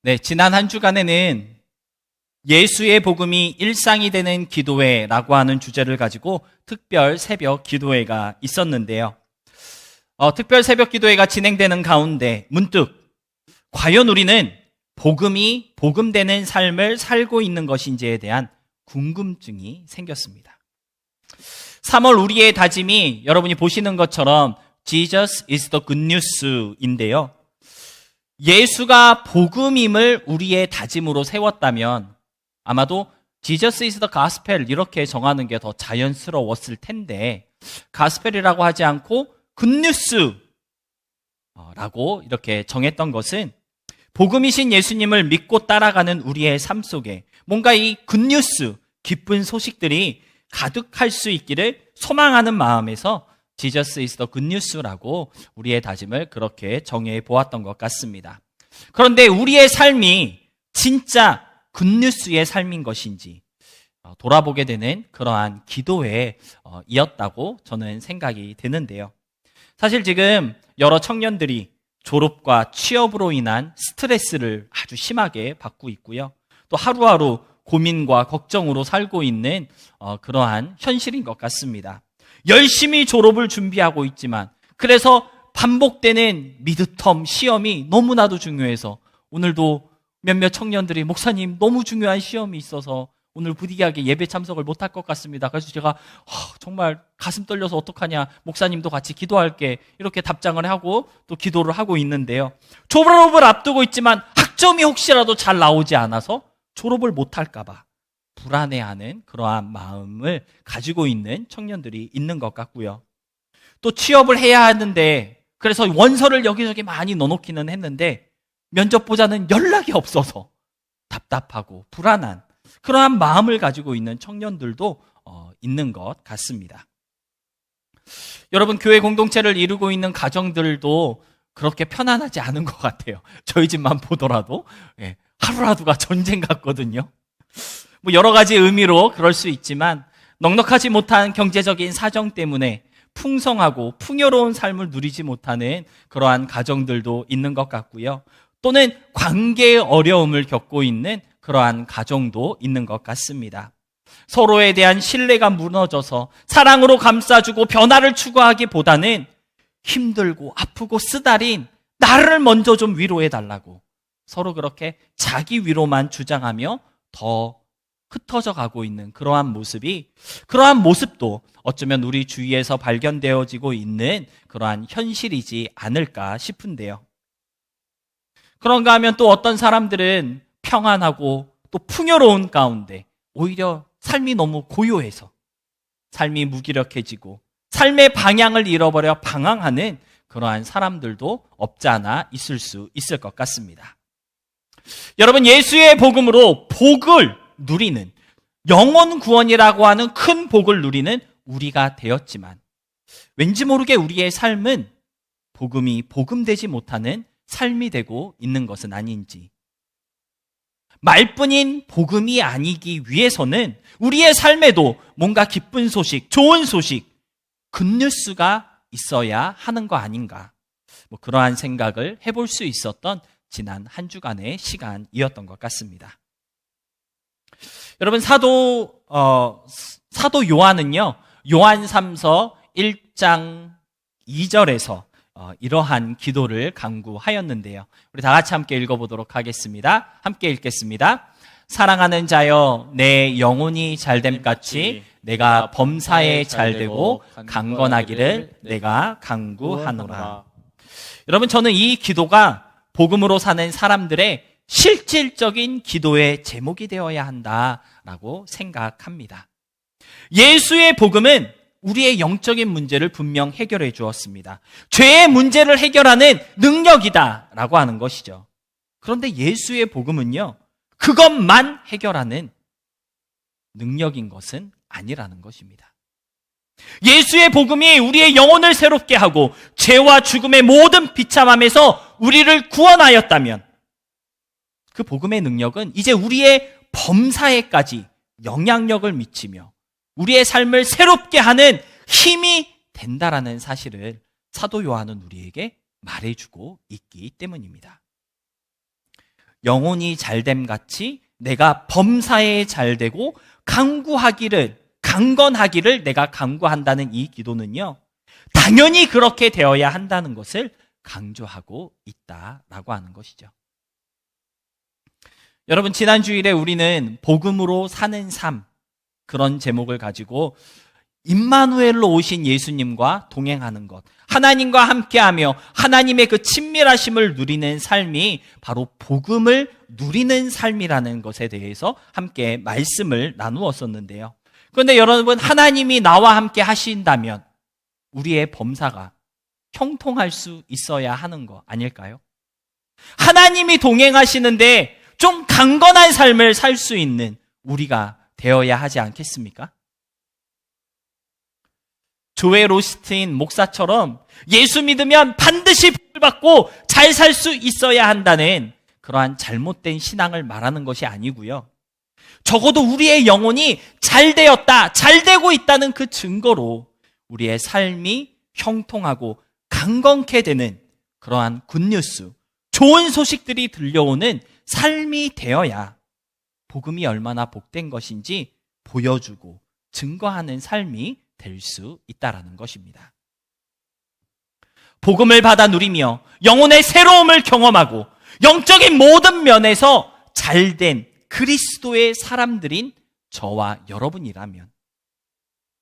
네, 지난 한 주간에는 예수의 복음이 일상이 되는 기도회라고 하는 주제를 가지고 특별 새벽 기도회가 있었는데요. 특별 새벽 기도회가 진행되는 가운데 문득 과연 우리는 복음이 복음되는 삶을 살고 있는 것인지에 대한 궁금증이 생겼습니다. 3월 우리의 다짐이 여러분이 보시는 것처럼 Jesus is the good news인데요. 예수가 복음임을 우리의 다짐으로 세웠다면 아마도 Jesus is the gospel 이렇게 정하는 게 더 자연스러웠을 텐데 가스펠이라고 하지 않고 굿뉴스라고 이렇게 정했던 것은 복음이신 예수님을 믿고 따라가는 우리의 삶 속에 뭔가 이 굿뉴스, 기쁜 소식들이 가득할 수 있기를 소망하는 마음에서 Jesus is the good news라고 우리의 다짐을 그렇게 정해 보았던 것 같습니다. 그런데 우리의 삶이 진짜 굿뉴스의 삶인 것인지 돌아보게 되는 그러한 기도회이었다고 저는 생각이 되는데요. 사실 지금 여러 청년들이 졸업과 취업으로 인한 스트레스를 아주 심하게 받고 있고요. 또 하루하루 고민과 걱정으로 살고 있는 그러한 현실인 것 같습니다. 열심히 졸업을 준비하고 있지만 그래서 반복되는 미드텀 시험이 너무나도 중요해서 오늘도 몇몇 청년들이 목사님 너무 중요한 시험이 있어서 오늘 부득이하게 예배 참석을 못할 것 같습니다. 그래서 제가 정말 가슴 떨려서 어떡하냐, 목사님도 같이 기도할게 이렇게 답장을 하고 또 기도를 하고 있는데요. 졸업을 앞두고 있지만 학점이 혹시라도 잘 나오지 않아서 졸업을 못할까 봐 불안해하는 그러한 마음을 가지고 있는 청년들이 있는 것 같고요. 또 취업을 해야 하는데 그래서 원서를 여기저기 많이 넣어놓기는 했는데 면접보자는 연락이 없어서 답답하고 불안한 그러한 마음을 가지고 있는 청년들도 있는 것 같습니다. 여러분, 교회 공동체를 이루고 있는 가정들도 그렇게 편안하지 않은 것 같아요. 저희 집만 보더라도 하루하루가 전쟁 같거든요. 뭐 여러 가지 의미로 그럴 수 있지만 넉넉하지 못한 경제적인 사정 때문에 풍성하고 풍요로운 삶을 누리지 못하는 그러한 가정들도 있는 것 같고요. 또는 관계의 어려움을 겪고 있는 그러한 가정도 있는 것 같습니다. 서로에 대한 신뢰가 무너져서 사랑으로 감싸주고 변화를 추구하기보다는 힘들고 아프고 쓰달린 나를 먼저 좀 위로해달라고 서로 그렇게 자기 위로만 주장하며 더 흩어져 가고 있는 그러한 모습도 어쩌면 우리 주위에서 발견되어지고 있는 그러한 현실이지 않을까 싶은데요. 그런가 하면 또 어떤 사람들은 평안하고 또 풍요로운 가운데 오히려 삶이 너무 고요해서 삶이 무기력해지고 삶의 방향을 잃어버려 방황하는 그러한 사람들도 없지 않아 있을 수 있을 것 같습니다. 여러분, 예수의 복음으로 복을 누리는 영혼 구원이라고 하는 큰 복을 누리는 우리가 되었지만 왠지 모르게 우리의 삶은 복음이 복음되지 못하는 삶이 되고 있는 것은 아닌지, 말뿐인 복음이 아니기 위해서는 우리의 삶에도 뭔가 기쁜 소식, 좋은 소식, 굿뉴스가 있어야 하는 거 아닌가, 그러한 생각을 해볼 수 있었던 지난 한 주간의 시간이었던 것 같습니다. 여러분, 사도 요한은요, 요한 3서 1장 2절에서 이러한 기도를 간구하였는데요. 우리 다 같이 함께 읽어보도록 하겠습니다. 함께 읽겠습니다. 사랑하는 자여, 내 영혼이 잘됨같이 내가 범사에 잘되고 강건하기를 내가 간구하노라. 여러분, 저는 이 기도가 복음으로 사는 사람들의 실질적인 기도의 제목이 되어야 한다라고 생각합니다. 예수의 복음은 우리의 영적인 문제를 분명 해결해 주었습니다. 죄의 문제를 해결하는 능력이다라고 하는 것이죠. 그런데 예수의 복음은요, 그것만 해결하는 능력인 것은 아니라는 것입니다. 예수의 복음이 우리의 영혼을 새롭게 하고 죄와 죽음의 모든 비참함에서 우리를 구원하였다면 그 복음의 능력은 이제 우리의 범사에까지 영향력을 미치며 우리의 삶을 새롭게 하는 힘이 된다라는 사실을 사도 요한은 우리에게 말해주고 있기 때문입니다. 영혼이 잘됨 같이 내가 범사에 잘되고 강건하기를 내가 간구한다는 이 기도는요, 당연히 그렇게 되어야 한다는 것을 강조하고 있다라고 하는 것이죠. 여러분, 지난 주일에 우리는 복음으로 사는 삶, 그런 제목을 가지고 임마누엘로 오신 예수님과 동행하는 것, 하나님과 함께하며 하나님의 그 친밀하심을 누리는 삶이 바로 복음을 누리는 삶이라는 것에 대해서 함께 말씀을 나누었었는데요. 그런데 여러분, 하나님이 나와 함께 하신다면 우리의 범사가 형통할 수 있어야 하는 거 아닐까요? 하나님이 동행하시는데 좀 강건한 삶을 살 수 있는 우리가 되어야 하지 않겠습니까? 조엘 오스틴 목사처럼 예수 믿으면 반드시 복을 받고 잘 살 수 있어야 한다는 그러한 잘못된 신앙을 말하는 것이 아니고요. 적어도 우리의 영혼이 잘 되었다, 잘 되고 있다는 그 증거로 우리의 삶이 형통하고 강건케 되는 그러한 굿뉴스, 좋은 소식들이 들려오는 삶이 되어야 복음이 얼마나 복된 것인지 보여주고 증거하는 삶이 될 수 있다라는 것입니다. 복음을 받아 누리며 영혼의 새로움을 경험하고 영적인 모든 면에서 잘된 그리스도의 사람들인 저와 여러분이라면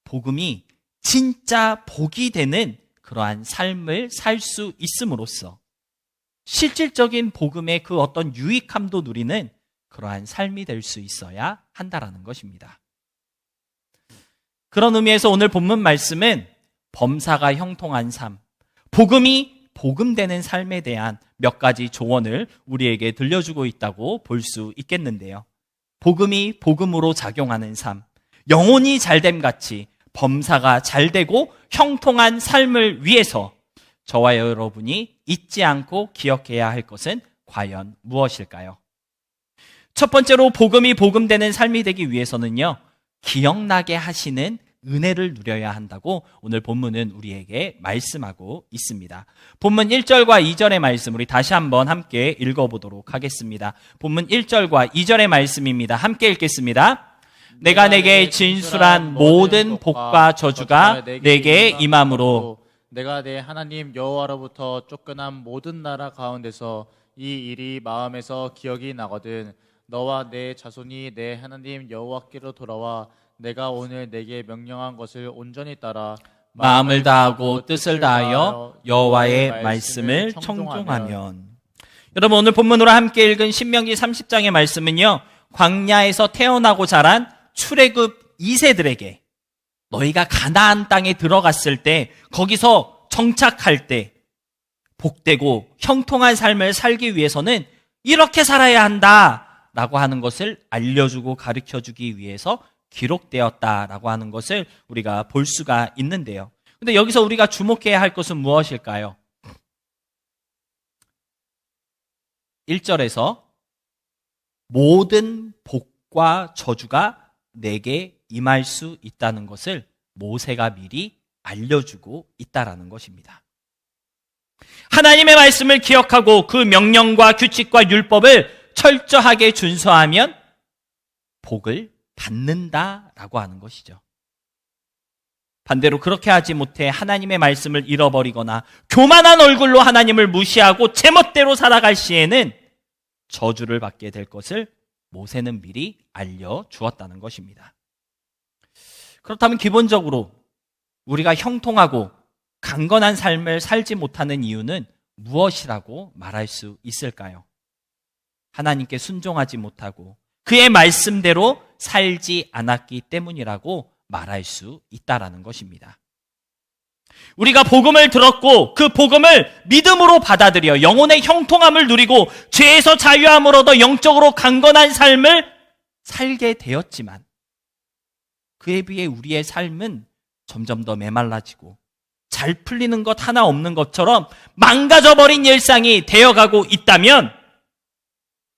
복음이 진짜 복이 되는 그러한 삶을 살 수 있음으로써 실질적인 복음의 그 어떤 유익함도 누리는 그러한 삶이 될 수 있어야 한다라는 것입니다. 그런 의미에서 오늘 본문 말씀은 범사가 형통한 삶, 복음이 복음되는 삶에 대한 몇 가지 조언을 우리에게 들려주고 있다고 볼 수 있겠는데요. 복음이 복음으로 작용하는 삶, 영혼이 잘됨 같이 범사가 잘되고 형통한 삶을 위해서 저와 여러분이 잊지 않고 기억해야 할 것은 과연 무엇일까요? 첫 번째로 복음이 복음되는 삶이 되기 위해서는요, 기억나게 하시는 은혜를 누려야 한다고 오늘 본문은 우리에게 말씀하고 있습니다. 본문 1절과 2절의 말씀 우리 다시 한번 함께 읽어보도록 하겠습니다. 본문 1절과 2절의 말씀입니다. 함께 읽겠습니다. 내가 내게 진술한 모든 복과 저주가 내게 임함으로 내가 내 하나님 여호와로부터 쫓겨난 모든 나라 가운데서 이 일이 마음에서 기억이 나거든 너와 내 자손이 내 하나님 여호와께로 돌아와 내가 오늘 내게 명령한 것을 온전히 따라 마음을 다하고 뜻을 다하여 여호와의 말씀을 청종하면. 여러분, 오늘 본문으로 함께 읽은 신명기 30장의 말씀은요, 광야에서 태어나고 자란 출애굽 2세들에게 너희가 가나안 땅에 들어갔을 때, 거기서 정착할 때 복되고 형통한 삶을 살기 위해서는 이렇게 살아야 한다라고 하는 것을 알려주고 가르쳐주기 위해서 기록되었다라고 하는 것을 우리가 볼 수가 있는데요. 근데 여기서 우리가 주목해야 할 것은 무엇일까요? 1절에서 모든 복과 저주가 내게 임할 수 있다는 것을 모세가 미리 알려주고 있다라는 것입니다. 하나님의 말씀을 기억하고 그 명령과 규칙과 율법을 철저하게 준수하면 복을 받는다라고 하는 것이죠. 반대로 그렇게 하지 못해 하나님의 말씀을 잃어버리거나 교만한 얼굴로 하나님을 무시하고 제멋대로 살아갈 시에는 저주를 받게 될 것을 모세는 미리 알려주었다는 것입니다. 그렇다면 기본적으로 우리가 형통하고 강건한 삶을 살지 못하는 이유는 무엇이라고 말할 수 있을까요? 하나님께 순종하지 못하고 그의 말씀대로 살지 않았기 때문이라고 말할 수 있다라는 것입니다. 우리가 복음을 들었고 그 복음을 믿음으로 받아들여 영혼의 형통함을 누리고 죄에서 자유함을 얻어 영적으로 강건한 삶을 살게 되었지만 그에 비해 우리의 삶은 점점 더 메말라지고 잘 풀리는 것 하나 없는 것처럼 망가져버린 일상이 되어가고 있다면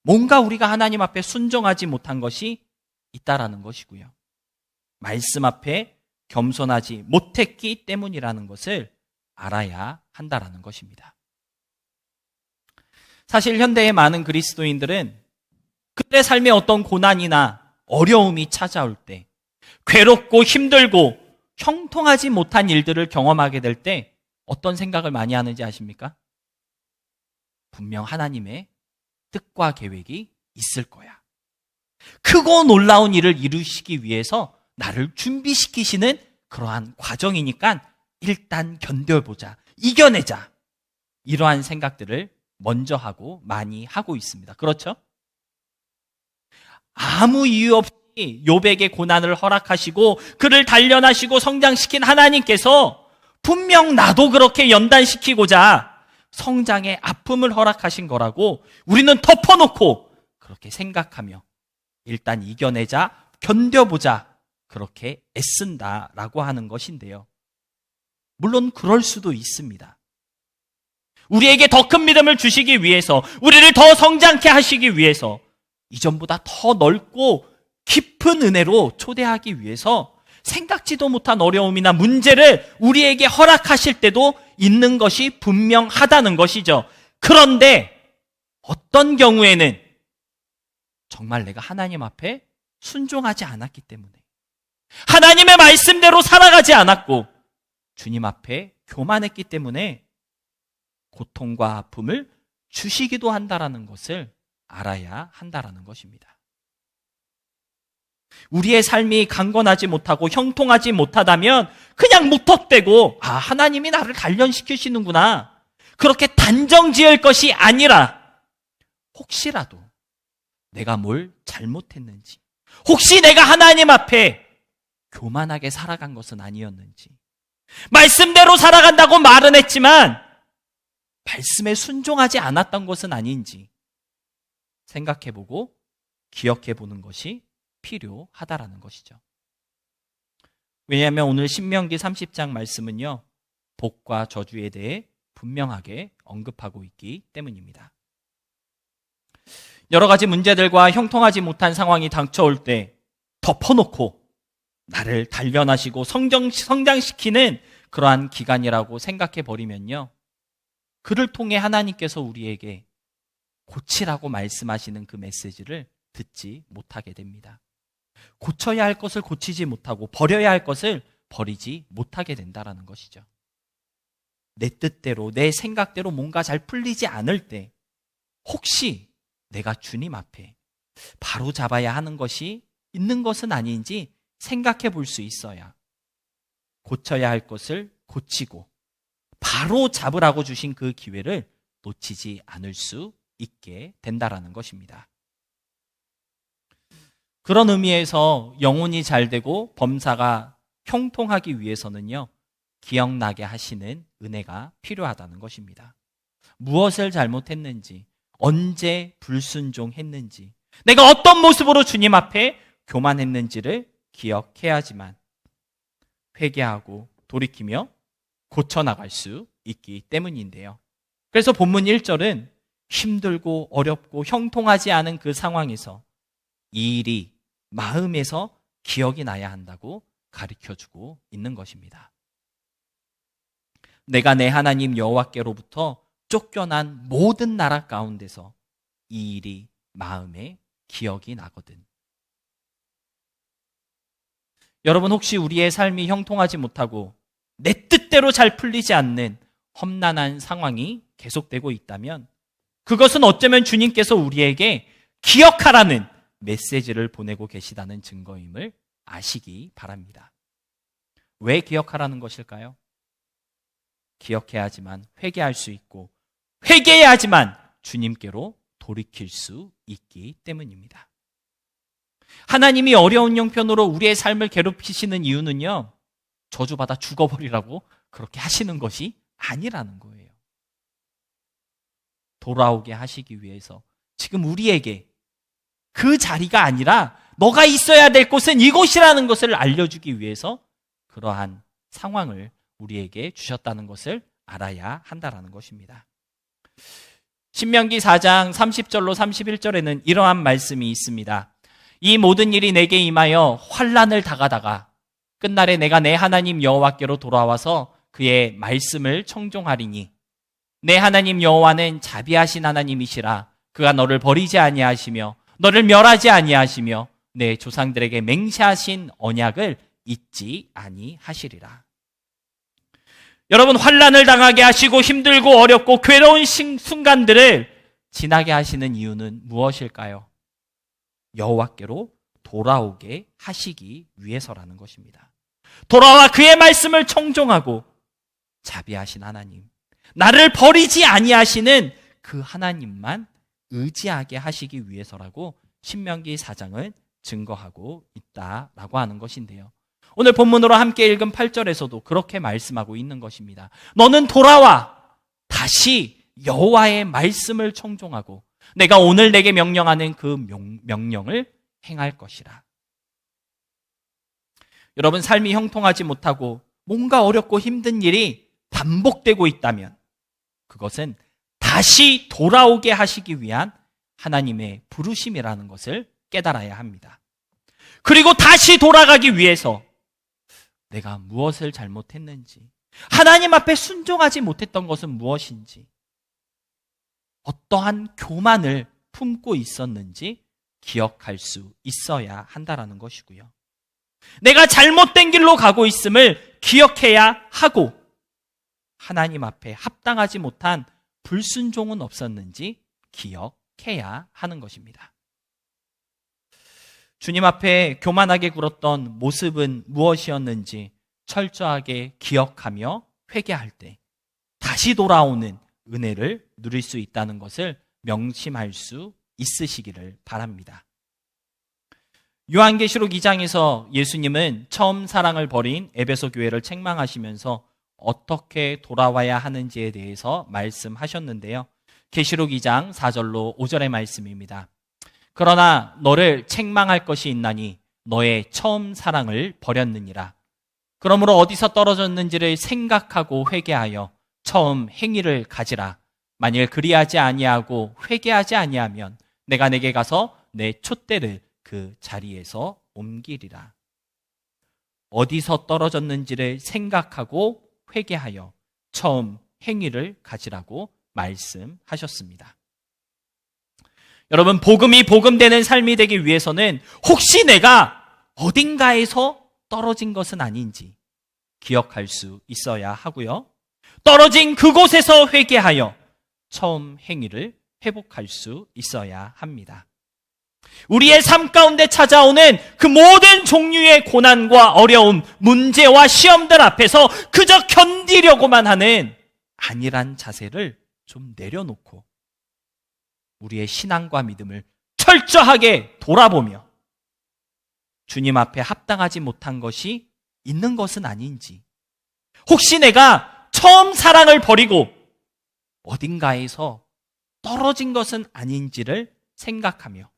뭔가 우리가 하나님 앞에 순종하지 못한 것이 있다라는 것이고요. 말씀 앞에 겸손하지 못했기 때문이라는 것을 알아야 한다라는 것입니다. 사실 현대의 많은 그리스도인들은 그들의 삶에 어떤 고난이나 어려움이 찾아올 때, 괴롭고 힘들고 형통하지 못한 일들을 경험하게 될 때 어떤 생각을 많이 하는지 아십니까? 분명 하나님의 뜻과 계획이 있을 거야. 크고 놀라운 일을 이루시기 위해서 나를 준비시키시는 그러한 과정이니까 일단 견뎌보자, 이겨내자. 이러한 생각들을 먼저 하고 많이 하고 있습니다. 그렇죠? 아무 이유 없이 욥에게 고난을 허락하시고 그를 단련하시고 성장시킨 하나님께서 분명 나도 그렇게 연단시키고자 성장의 아픔을 허락하신 거라고 우리는 덮어놓고 그렇게 생각하며 일단 이겨내자, 견뎌보자, 그렇게 애쓴다라고 하는 것인데요. 물론 그럴 수도 있습니다. 우리에게 더 큰 믿음을 주시기 위해서, 우리를 더 성장케 하시기 위해서, 이전보다 더 넓고 깊은 은혜로 초대하기 위해서 생각지도 못한 어려움이나 문제를 우리에게 허락하실 때도 있는 것이 분명하다는 것이죠. 그런데 어떤 경우에는 정말 내가 하나님 앞에 순종하지 않았기 때문에, 하나님의 말씀대로 살아가지 않았고 주님 앞에 교만했기 때문에 고통과 아픔을 주시기도 한다라는 것을 알아야 한다라는 것입니다. 우리의 삶이 강건하지 못하고 형통하지 못하다면 그냥 무턱대고 하나님이 나를 단련시키시는구나, 그렇게 단정 지을 것이 아니라 혹시라도 내가 뭘 잘못했는지, 혹시 내가 하나님 앞에 교만하게 살아간 것은 아니었는지, 말씀대로 살아간다고 말은 했지만 말씀에 순종하지 않았던 것은 아닌지 생각해보고 기억해보는 것이 필요하다라는 것이죠. 왜냐하면 오늘 신명기 30장 말씀은요, 복과 저주에 대해 분명하게 언급하고 있기 때문입니다. 여러 가지 문제들과 형통하지 못한 상황이 닥쳐올 때 덮어놓고 나를 단련하시고 성장시키는 그러한 기간이라고 생각해버리면요, 그를 통해 하나님께서 우리에게 고치라고 말씀하시는 그 메시지를 듣지 못하게 됩니다. 고쳐야 할 것을 고치지 못하고 버려야 할 것을 버리지 못하게 된다는 것이죠. 내 뜻대로, 내 생각대로 뭔가 잘 풀리지 않을 때 혹시 내가 주님 앞에 바로 잡아야 하는 것이 있는 것은 아닌지 생각해 볼 수 있어야 고쳐야 할 것을 고치고 바로 잡으라고 주신 그 기회를 놓치지 않을 수 있게 된다라는 것입니다. 그런 의미에서 영혼이 잘 되고 범사가 형통하기 위해서는요, 기억나게 하시는 은혜가 필요하다는 것입니다. 무엇을 잘못했는지, 언제 불순종했는지, 내가 어떤 모습으로 주님 앞에 교만했는지를 기억해야지만 회개하고 돌이키며 고쳐나갈 수 있기 때문인데요. 그래서 본문 1절은 힘들고 어렵고 형통하지 않은 그 상황에서 이 일이 마음에서 기억이 나야 한다고 가르쳐주고 있는 것입니다. 내가 내 하나님 여호와께로부터 쫓겨난 모든 나라 가운데서 이 일이 마음에 기억이 나거든. 여러분, 혹시 우리의 삶이 형통하지 못하고 내 뜻대로 잘 풀리지 않는 험난한 상황이 계속되고 있다면 그것은 어쩌면 주님께서 우리에게 기억하라는 메시지를 보내고 계시다는 증거임을 아시기 바랍니다. 왜 기억하라는 것일까요? 기억해야지만 회개할 수 있고 회개해야지만 주님께로 돌이킬 수 있기 때문입니다. 하나님이 어려운 형편으로 우리의 삶을 괴롭히시는 이유는요, 저주받아 죽어버리라고 그렇게 하시는 것이 아니라는 거예요. 돌아오게 하시기 위해서 지금 우리에게 그 자리가 아니라 너가 있어야 될 곳은 이곳이라는 것을 알려주기 위해서 그러한 상황을 우리에게 주셨다는 것을 알아야 한다는 것입니다. 신명기 4장 30절로 31절에는 이러한 말씀이 있습니다. 이 모든 일이 내게 임하여 환난을 당하다가 끝날에 내가 내 하나님 여호와께로 돌아와서 그의 말씀을 청종하리니 내 하나님 여호와는 자비하신 하나님이시라. 그가 너를 버리지 아니하시며 너를 멸하지 아니하시며 내 조상들에게 맹세하신 언약을 잊지 아니하시리라. 여러분, 환난을 당하게 하시고 힘들고 어렵고 괴로운 순간들을 지나게 하시는 이유는 무엇일까요? 여호와께로 돌아오게 하시기 위해서라는 것입니다. 돌아와 그의 말씀을 청종하고 자비하신 하나님, 나를 버리지 아니하시는 그 하나님만 의지하게 하시기 위해서라고 신명기 4장은 증거하고 있다라고 하는 것인데요. 오늘 본문으로 함께 읽은 8절에서도 그렇게 말씀하고 있는 것입니다. 너는 돌아와 다시 여호와의 말씀을 청종하고 내가 오늘 내게 명령하는 그 명령을 행할 것이라. 여러분, 삶이 형통하지 못하고 뭔가 어렵고 힘든 일이 반복되고 있다면 그것은 다시 돌아오게 하시기 위한 하나님의 부르심이라는 것을 깨달아야 합니다. 그리고 다시 돌아가기 위해서 내가 무엇을 잘못했는지, 하나님 앞에 순종하지 못했던 것은 무엇인지, 어떠한 교만을 품고 있었는지 기억할 수 있어야 한다라는 것이고요. 내가 잘못된 길로 가고 있음을 기억해야 하고 하나님 앞에 합당하지 못한 불순종은 없었는지 기억해야 하는 것입니다. 주님 앞에 교만하게 굴었던 모습은 무엇이었는지 철저하게 기억하며 회개할 때 다시 돌아오는 은혜를 누릴 수 있다는 것을 명심할 수 있으시기를 바랍니다. 요한계시록 2장에서 예수님은 처음 사랑을 버린 에베소 교회를 책망하시면서 어떻게 돌아와야 하는지에 대해서 말씀하셨는데요. 계시록 2장 4절로 5절의 말씀입니다. 그러나 너를 책망할 것이 있나니 너의 처음 사랑을 버렸느니라. 그러므로 어디서 떨어졌는지를 생각하고 회개하여 처음 행위를 가지라. 만일 그리하지 아니하고 회개하지 아니하면 내가 내게 가서 내 촛대를 그 자리에서 옮기리라. 어디서 떨어졌는지를 생각하고 회개하여 처음 행위를 가지라고 말씀하셨습니다. 여러분, 복음이 복음되는 삶이 되기 위해서는 혹시 내가 어딘가에서 떨어진 것은 아닌지 기억할 수 있어야 하고요. 떨어진 그곳에서 회개하여 처음 행위를 회복할 수 있어야 합니다. 우리의 삶 가운데 찾아오는 그 모든 종류의 고난과 어려움, 문제와 시험들 앞에서 그저 견디려고만 하는 안일한 자세를 좀 내려놓고 우리의 신앙과 믿음을 철저하게 돌아보며 주님 앞에 합당하지 못한 것이 있는 것은 아닌지, 혹시 내가 처음 사랑을 버리고 어딘가에서 떨어진 것은 아닌지를 생각하며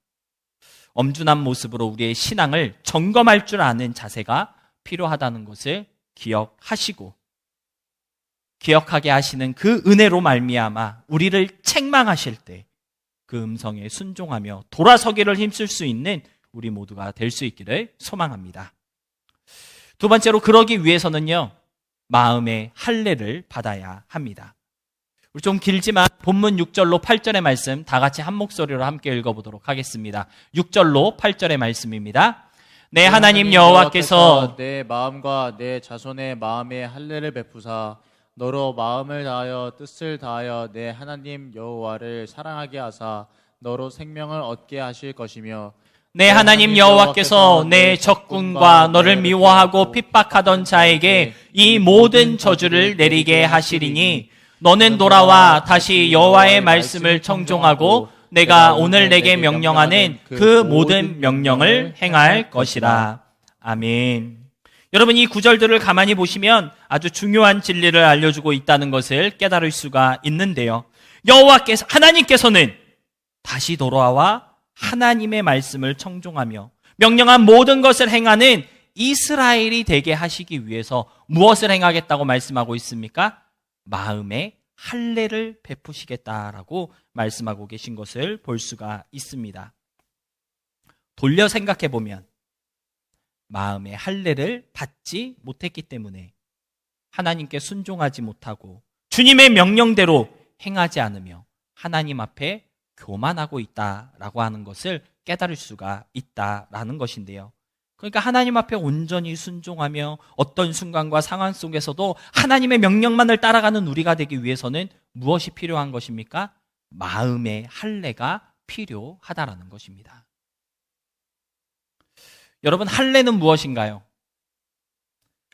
엄준한 모습으로 우리의 신앙을 점검할 줄 아는 자세가 필요하다는 것을 기억하시고 기억하게 하시는 그 은혜로 말미암아 우리를 책망하실 때 그 음성에 순종하며 돌아서기를 힘쓸 수 있는 우리 모두가 될 수 있기를 소망합니다. 두 번째로, 그러기 위해서는요, 마음의 할례를 받아야 합니다. 우리 좀 길지만 본문 6절로 8절의 말씀 다 같이 한 목소리로 함께 읽어보도록 하겠습니다. 6절로 8절의 말씀입니다. 내 하나님 여호와께서 내 마음과 내 자손의 마음에 할례를 베푸사 너로 마음을 다하여 뜻을 다하여 내 하나님 여호와를 사랑하게 하사 너로 생명을 얻게 하실 것이며 내 하나님 여호와께서 내 적군과 너를 미워하고 핍박하던 자에게 이 모든 저주를 내리게 하시리니 너는 돌아와 다시 여호와의 말씀을 청종하고 내가 오늘 내게 명령하는 그 모든 명령을 행할 것이라. 아멘. 여러분, 이 구절들을 가만히 보시면 아주 중요한 진리를 알려주고 있다는 것을 깨달을 수가 있는데요. 하나님께서는 다시 돌아와 하나님의 말씀을 청종하며 명령한 모든 것을 행하는 이스라엘이 되게 하시기 위해서 무엇을 행하겠다고 말씀하고 있습니까? 마음의 할례를 베푸시겠다라고 말씀하고 계신 것을 볼 수가 있습니다. 돌려 생각해 보면 마음의 할례를 받지 못했기 때문에 하나님께 순종하지 못하고 주님의 명령대로 행하지 않으며 하나님 앞에 교만하고 있다라고 하는 것을 깨달을 수가 있다라는 것인데요. 그러니까 하나님 앞에 온전히 순종하며 어떤 순간과 상황 속에서도 하나님의 명령만을 따라가는 우리가 되기 위해서는 무엇이 필요한 것입니까? 마음의 할례가 필요하다라는 것입니다. 여러분, 할례는 무엇인가요?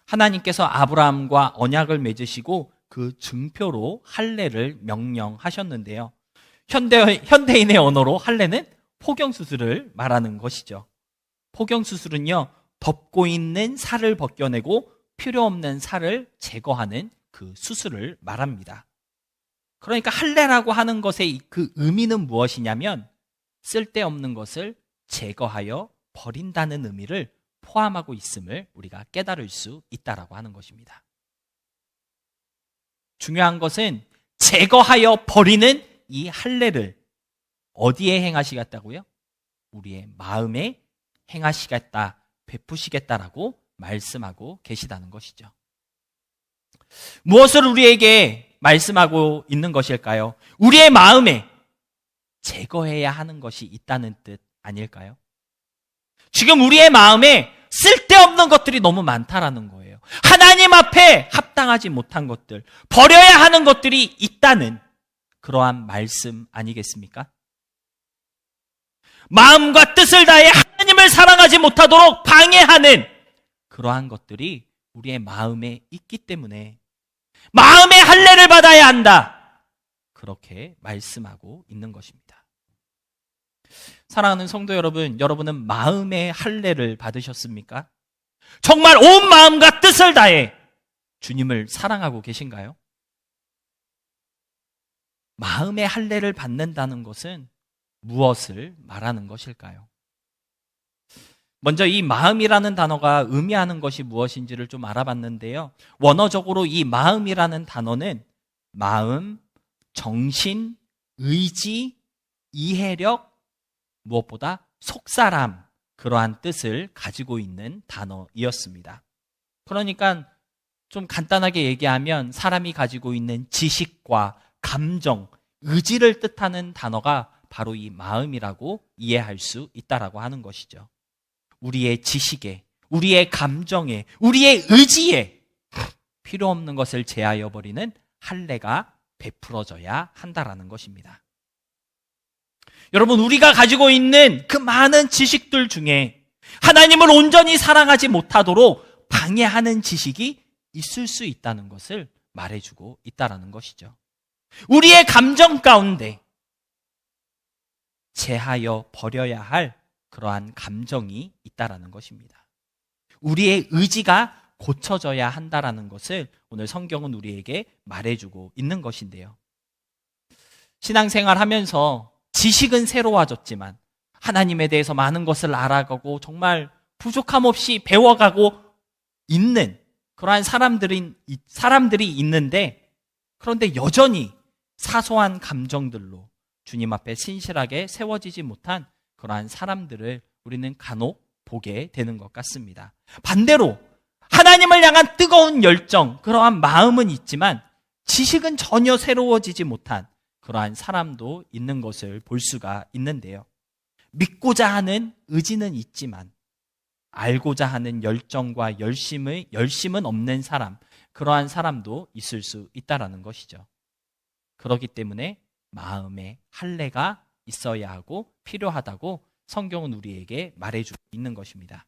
하나님께서 아브라함과 언약을 맺으시고 그 증표로 할례를 명령하셨는데요. 현대인의 언어로 할례는 포경수술을 말하는 것이죠. 포경수술은요, 덮고 있는 살을 벗겨내고 필요 없는 살을 제거하는 그 수술을 말합니다. 그러니까 할례라고 하는 것의 그 의미는 무엇이냐면 쓸데없는 것을 제거하여 버린다는 의미를 포함하고 있음을 우리가 깨달을 수 있다라고 하는 것입니다. 중요한 것은 제거하여 버리는 이 할례를 어디에 행하시겠다고요? 우리의 마음에 행하시겠다, 베푸시겠다라고 말씀하고 계시다는 것이죠. 무엇을 우리에게 말씀하고 있는 것일까요? 우리의 마음에 제거해야 하는 것이 있다는 뜻 아닐까요? 지금 우리의 마음에 쓸데없는 것들이 너무 많다라는 거예요. 하나님 앞에 합당하지 못한 것들, 버려야 하는 것들이 있다는 그러한 말씀 아니겠습니까? 마음과 뜻을 다해 하나님을 사랑하지 못하도록 방해하는 그러한 것들이 우리의 마음에 있기 때문에 마음의 할례를 받아야 한다. 그렇게 말씀하고 있는 것입니다. 사랑하는 성도 여러분, 여러분은 마음의 할례를 받으셨습니까? 정말 온 마음과 뜻을 다해 주님을 사랑하고 계신가요? 마음의 할례를 받는다는 것은 무엇을 말하는 것일까요? 먼저 이 마음이라는 단어가 의미하는 것이 무엇인지를 좀 알아봤는데요. 원어적으로 이 마음이라는 단어는 마음, 정신, 의지, 이해력, 무엇보다 속사람, 그러한 뜻을 가지고 있는 단어이었습니다. 그러니까 좀 간단하게 얘기하면 사람이 가지고 있는 지식과 감정, 의지를 뜻하는 단어가 바로 이 마음이라고 이해할 수 있다라고 하는 것이죠. 우리의 지식에, 우리의 감정에, 우리의 의지에 필요 없는 것을 제하여 버리는 할례가 베풀어져야 한다라는 것입니다. 여러분, 우리가 가지고 있는 그 많은 지식들 중에 하나님을 온전히 사랑하지 못하도록 방해하는 지식이 있을 수 있다는 것을 말해주고 있다라는 것이죠. 우리의 감정 가운데 제하여 버려야 할 그러한 감정이 있다라는 것입니다. 우리의 의지가 고쳐져야 한다라는 것을 오늘 성경은 우리에게 말해주고 있는 것인데요. 신앙생활 하면서 지식은 새로워졌지만 하나님에 대해서 많은 것을 알아가고 정말 부족함 없이 배워가고 있는 그러한 사람들이 있는데, 그런데 여전히 사소한 감정들로 주님 앞에 신실하게 세워지지 못한 그러한 사람들을 우리는 간혹 보게 되는 것 같습니다. 반대로 하나님을 향한 뜨거운 열정, 그러한 마음은 있지만 지식은 전혀 새로워지지 못한 그러한 사람도 있는 것을 볼 수가 있는데요. 믿고자 하는 의지는 있지만 알고자 하는 열정과 열심은 없는 사람, 그러한 사람도 있을 수 있다라는 것이죠. 그렇기 때문에 마음의 할례가 있어야 하고 필요하다고 성경은 우리에게 말해주고 있는 것입니다.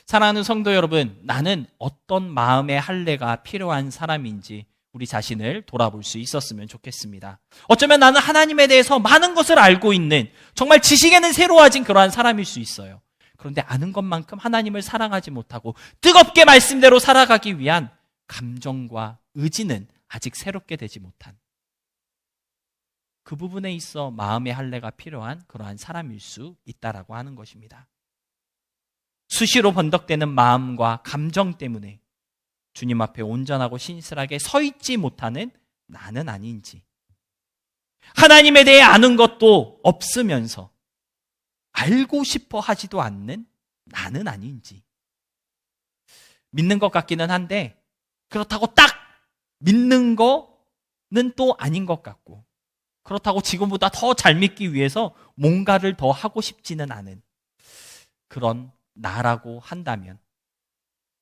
사랑하는 성도 여러분, 나는 어떤 마음의 할례가 필요한 사람인지 우리 자신을 돌아볼 수 있었으면 좋겠습니다. 어쩌면 나는 하나님에 대해서 많은 것을 알고 있는, 정말 지식에는 새로워진 그러한 사람일 수 있어요. 그런데 아는 것만큼 하나님을 사랑하지 못하고 뜨겁게 말씀대로 살아가기 위한 감정과 의지는 아직 새롭게 되지 못한, 그 부분에 있어 마음의 할례가 필요한 그러한 사람일 수 있다라고 하는 것입니다. 수시로 번덕되는 마음과 감정 때문에 주님 앞에 온전하고 신실하게 서 있지 못하는 나는 아닌지, 하나님에 대해 아는 것도 없으면서 알고 싶어 하지도 않는 나는 아닌지, 믿는 것 같기는 한데 그렇다고 딱 믿는 거는 또 아닌 것 같고, 그렇다고 지금보다 더 잘 믿기 위해서 뭔가를 더 하고 싶지는 않은 그런 나라고 한다면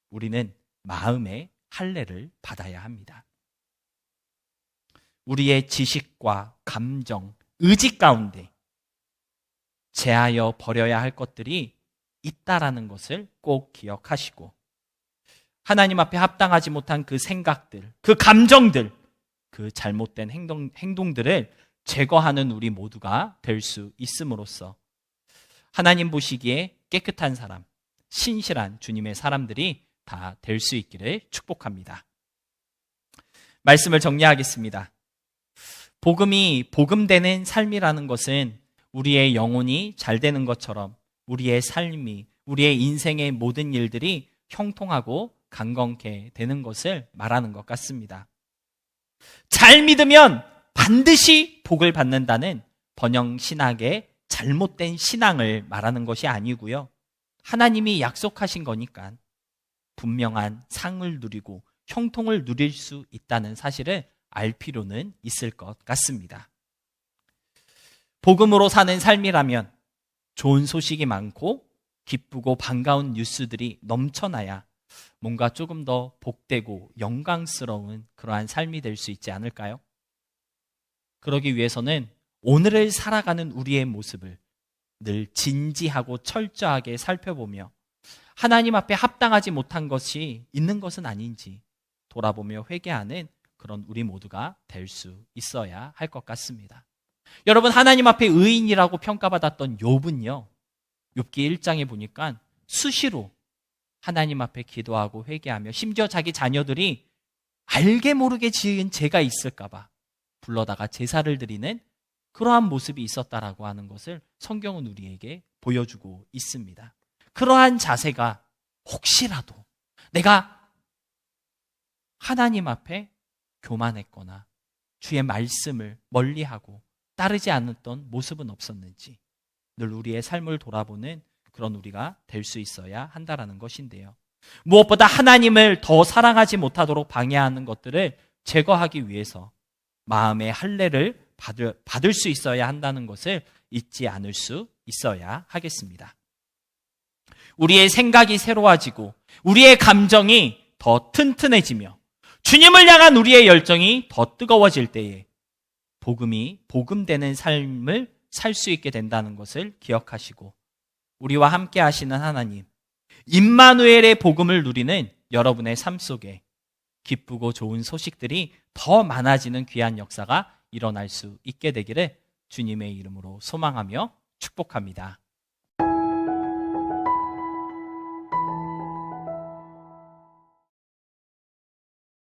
우리는 마음의 할례를 받아야 합니다. 우리의 지식과 감정, 의지 가운데 제하여 버려야 할 것들이 있다라는 것을 꼭 기억하시고, 하나님 앞에 합당하지 못한 그 생각들, 그 감정들, 그 잘못된 행동들을 제거하는 우리 모두가 될 수 있음으로써 하나님 보시기에 깨끗한 사람, 신실한 주님의 사람들이 다 될 수 있기를 축복합니다. 말씀을 정리하겠습니다. 복음이 복음되는 삶이라는 것은 우리의 영혼이 잘 되는 것처럼 우리의 삶이, 우리의 인생의 모든 일들이 형통하고 강건케 되는 것을 말하는 것 같습니다. 잘 믿으면 반드시 복을 받는다는 번영신학의 잘못된 신앙을 말하는 것이 아니고요. 하나님이 약속하신 거니까 분명한 상을 누리고 형통을 누릴 수 있다는 사실을 알 필요는 있을 것 같습니다. 복음으로 사는 삶이라면 좋은 소식이 많고 기쁘고 반가운 뉴스들이 넘쳐나야 뭔가 조금 더 복되고 영광스러운 그러한 삶이 될 수 있지 않을까요? 그러기 위해서는 오늘을 살아가는 우리의 모습을 늘 진지하고 철저하게 살펴보며 하나님 앞에 합당하지 못한 것이 있는 것은 아닌지 돌아보며 회개하는 그런 우리 모두가 될 수 있어야 할 것 같습니다. 여러분, 하나님 앞에 의인이라고 평가받았던 욥은요, 욥기 1장에 보니까 수시로 하나님 앞에 기도하고 회개하며 심지어 자기 자녀들이 알게 모르게 지은 죄가 있을까 봐 불러다가 제사를 드리는 그러한 모습이 있었다라고 하는 것을 성경은 우리에게 보여주고 있습니다. 그러한 자세가 혹시라도 내가 하나님 앞에 교만했거나 주의 말씀을 멀리하고 따르지 않았던 모습은 없었는지 늘 우리의 삶을 돌아보는 그런 우리가 될 수 있어야 한다라는 것인데요. 무엇보다 하나님을 더 사랑하지 못하도록 방해하는 것들을 제거하기 위해서 마음의 할례를 받을 수 있어야 한다는 것을 잊지 않을 수 있어야 하겠습니다. 우리의 생각이 새로워지고 우리의 감정이 더 튼튼해지며 주님을 향한 우리의 열정이 더 뜨거워질 때에 복음이 복음되는 삶을 살 수 있게 된다는 것을 기억하시고, 우리와 함께 하시는 하나님, 임마누엘의 복음을 누리는 여러분의 삶 속에 기쁘고 좋은 소식들이 더 많아지는 귀한 역사가 일어날 수 있게 되기를 주님의 이름으로 소망하며 축복합니다.